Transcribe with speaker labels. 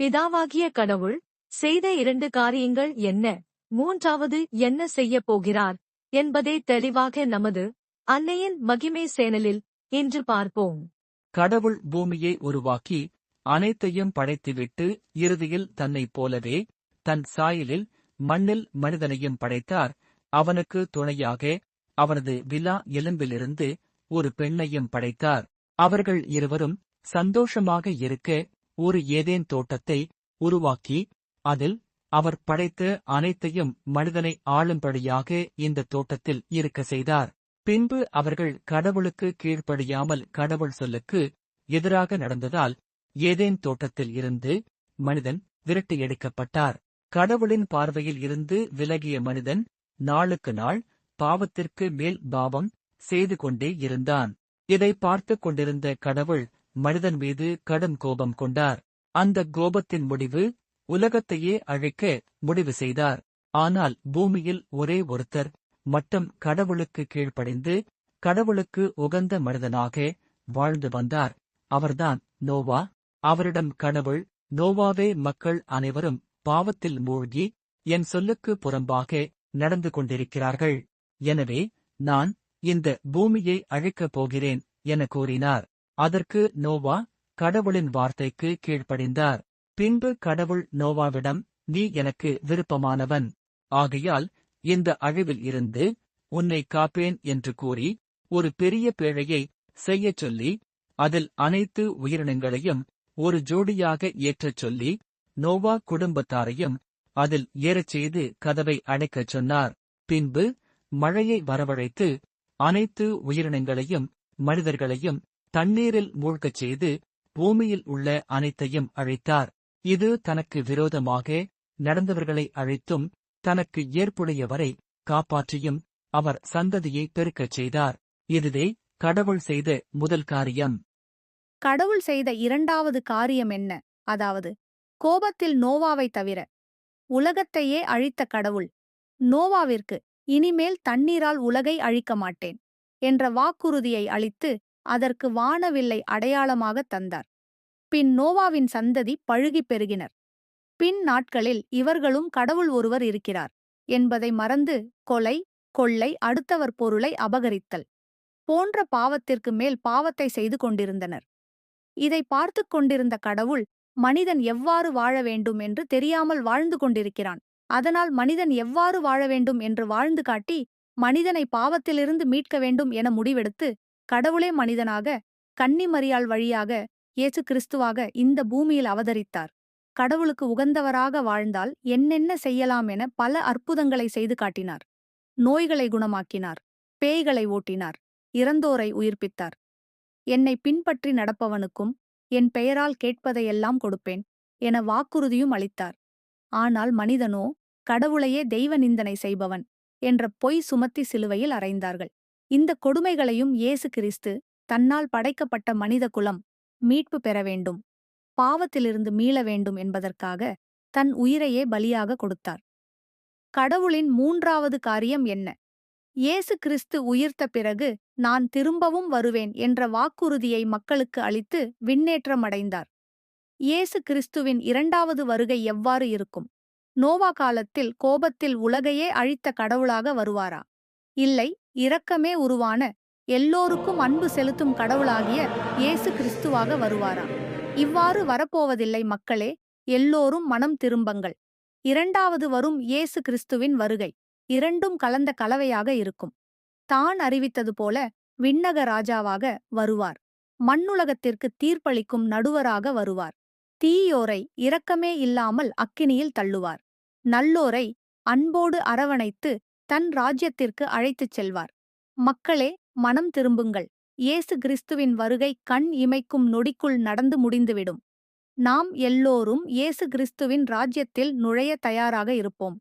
Speaker 1: பிதாவாகிய கடவுள் செய்த 2 காரியங்கள் என்ன, மூன்றாவது என்ன செய்யப் போகிறார் என்பதை தெளிவாக நமது அன்னையின் மகிமை சேனலில் இன்று பார்ப்போம்.
Speaker 2: கடவுள் பூமியை உருவாக்கி அனைத்தையும் படைத்துவிட்டு இறுதியில் தன்னைப் போலவே தன் சாயலில் மண்ணில் மனிதனையும் படைத்தார். அவனுக்கு துணையாக அவனது விலா எலும்பிலிருந்து ஒரு பெண்ணையும் படைத்தார். அவர்கள் இருவரும் சந்தோஷமாக இருக்க ஒரு ஏதேன் தோட்டத்தை உருவாக்கி அதில் அவர் படைத்த அனைத்தையும் மனிதனை ஆளும்படியாக இந்த தோட்டத்தில் இருக்க செய்தார். பின்பு அவர்கள் கடவுளுக்கு கீழ்ப்படியாமல் கடவுள் சொல்லுக்கு எதிராக நடந்ததால் ஏதேன் தோட்டத்தில் இருந்து மனிதன் விரட்டி எடுக்கப்பட்டார். கடவுளின் பார்வையில் இருந்து விலகிய மனிதன் நாளுக்கு நாள் பாவத்திற்கு மேல் பாவம் செய்து கொண்டே இருந்தான். இதை பார்த்துக் கொண்டிருந்த கடவுள் மனிதன் மீது கடும் கோபம் கொண்டார். அந்த கோபத்தின் முடிவு உலகத்தையே அழிக்க முடிவு செய்தார். ஆனால் பூமியில் ஒரே ஒருத்தர் மட்டும் கடவுளுக்கு கீழ்ப்படிந்து கடவுளுக்கு உகந்த மனிதனாக வாழ்ந்து வந்தார். அவர்தான் நோவா. அவரிடம் கடவுள், நோவாவே, மக்கள் அனைவரும் பாவத்தில் மூழ்கி என் சொல்லுக்கு புறம்பாக நடந்து கொண்டிருக்கிறார்கள். எனவே நான் இந்த பூமியை அழிக்கப் போகிறேன் என கூறினார். அதற்கு நோவா கடவுளின் வார்த்தைக்கு கீழ்ப்படிந்தார். பின்பு கடவுள் நோவாவிடம், நீ எனக்கு விருப்பமானவன், ஆகையால் இந்த அழிவில் இருந்து உன்னை காப்பேன் என்று கூறி ஒரு பெரிய பேழையை செய்யச் சொல்லி அதில் அனைத்து உயிரினங்களையும் ஒரு ஜோடியாக ஏற்றச் சொல்லி நோவா குடும்பத்தாரையும் அதில் ஏறச் செய்து கதவை அடைக்கச் சொன்னார். பின்பு மழையை வரவழைத்து அனைத்து உயிரினங்களையும் மனிதர்களையும் தண்ணீரில் மூழ்கச் செய்து பூமியில் உள்ள அனைத்தையும் அழித்தார். இது தனக்கு விரோதமாக நடந்தவர்களை அழித்தும் தனக்கு ஏற்புடையவரை காப்பாற்றியும் அவர் சந்ததியை பெருக்கச் செய்தார். இதுவே கடவுள் செய்த முதல் காரியம்.
Speaker 3: கடவுள் செய்த இரண்டாவது காரியம் என்ன? அதாவது கோபத்தில் நோவாவை தவிர உலகத்தையே அழித்த கடவுள் நோவாவிற்கு இனிமேல் தண்ணீரால் உலகை அழிக்க மாட்டேன் என்ற வாக்குறுதியை அளித்து அதற்கு வானவில்லை அடையாளமாகத் தந்தார். பின் நோவாவின் சந்ததி பழுகிப் பெருகினர். பின் நாட்களில் இவர்களும் கடவுள் ஒருவர் இருக்கிறார் என்பதை மறந்து கொலை, கொள்ளை, அடுத்தவர் பொருளை அபகரித்தல் போன்ற பாவத்திற்கு மேல் பாவத்தை செய்து கொண்டிருந்தனர். இதை பார்த்துக் கொண்டிருந்த கடவுள், மனிதன் எவ்வாறு வாழ வேண்டும் என்று தெரியாமல் வாழ்ந்து கொண்டிருக்கிறான். அதனால் மனிதன் எவ்வாறு வாழ வேண்டும் என்று வாழ்ந்து காட்டி மனிதனை பாவத்திலிருந்து மீட்க வேண்டும் என முடிவெடுத்து கடவுளே மனிதனாக கன்னிமரியாள் வழியாக இயேசு கிறிஸ்துவாக இந்த பூமியில் அவதரித்தார். கடவுளுக்கு உகந்தவராக வாழ்ந்தால் என்னென்ன செய்யலாம் என பல அற்புதங்களை செய்து காட்டினார். நோய்களை குணமாக்கினார், பேய்களை ஓட்டினார், இறந்தோரை உயிர்ப்பித்தார். என்னை பின்பற்றி நடப்பவனுக்கும் என் பெயரால் கேட்பதையெல்லாம் கொடுப்பேன் என வாக்குறுதியும் அளித்தார். ஆனால் மனிதனோ கடவுளையே தெய்வ நிந்தனை செய்பவன் என்ற பொய் சுமத்தி சிலுவையில் அறைந்தார்கள். இந்த கொடுமைகளையும் இயேசு கிறிஸ்து தன்னால் படைக்கப்பட்ட மனித குலம் மீட்பு பெற வேண்டும், பாவத்திலிருந்து மீள வேண்டும் என்பதற்காக தன் உயிரையே பலியாக கொடுத்தார். கடவுளின் மூன்றாவது காரியம் என்ன? இயேசு கிறிஸ்து உயிர்த்த பிறகு நான் திரும்பவும் வருவேன் என்ற வாக்குறுதியை மக்களுக்கு அளித்து விண்ணேற்றமடைந்தார். இயேசு கிறிஸ்துவின் இரண்டாவது வருகை எவ்வாறு இருக்கும்? நோவா காலத்தில் கோபத்தில் உலகையே அழித்த கடவுளாக வருவாரா? இல்லை, இரக்கமே உருவான எல்லோருக்கும் அன்பு செலுத்தும் கடவுளாகிய இயேசு கிறிஸ்துவாக வருவாரா? இவ்வாறு வரப்போவதில்லை மக்களே, எல்லோரும் மனம் திரும்பங்கள். இரண்டாவது வரும் இயேசு கிறிஸ்துவின் வருகை இரண்டும் கலந்த கலவையாக இருக்கும். தான் அறிவித்தது போல விண்ணக ராஜாவாக வருவார். மண்ணுலகத்திற்கு தீர்ப்பளிக்கும் நடுவராக வருவார். தீயோரை இரக்கமே இல்லாமல் அக்கினியில் தள்ளுவார். நல்லோரை அன்போடு அரவணைத்து தன் ராஜ்யத்திற்கு அழைத்துச் செல்வார். மக்களே, மனம் திரும்புங்கள். இயேசு கிறிஸ்துவின் வருகை கண் இமைக்கும் நொடிக்குள் நடந்து முடிந்துவிடும். நாம் எல்லோரும் இயேசு கிறிஸ்துவின் ராஜ்யத்தில் நுழைய தயாராக இருப்போம்.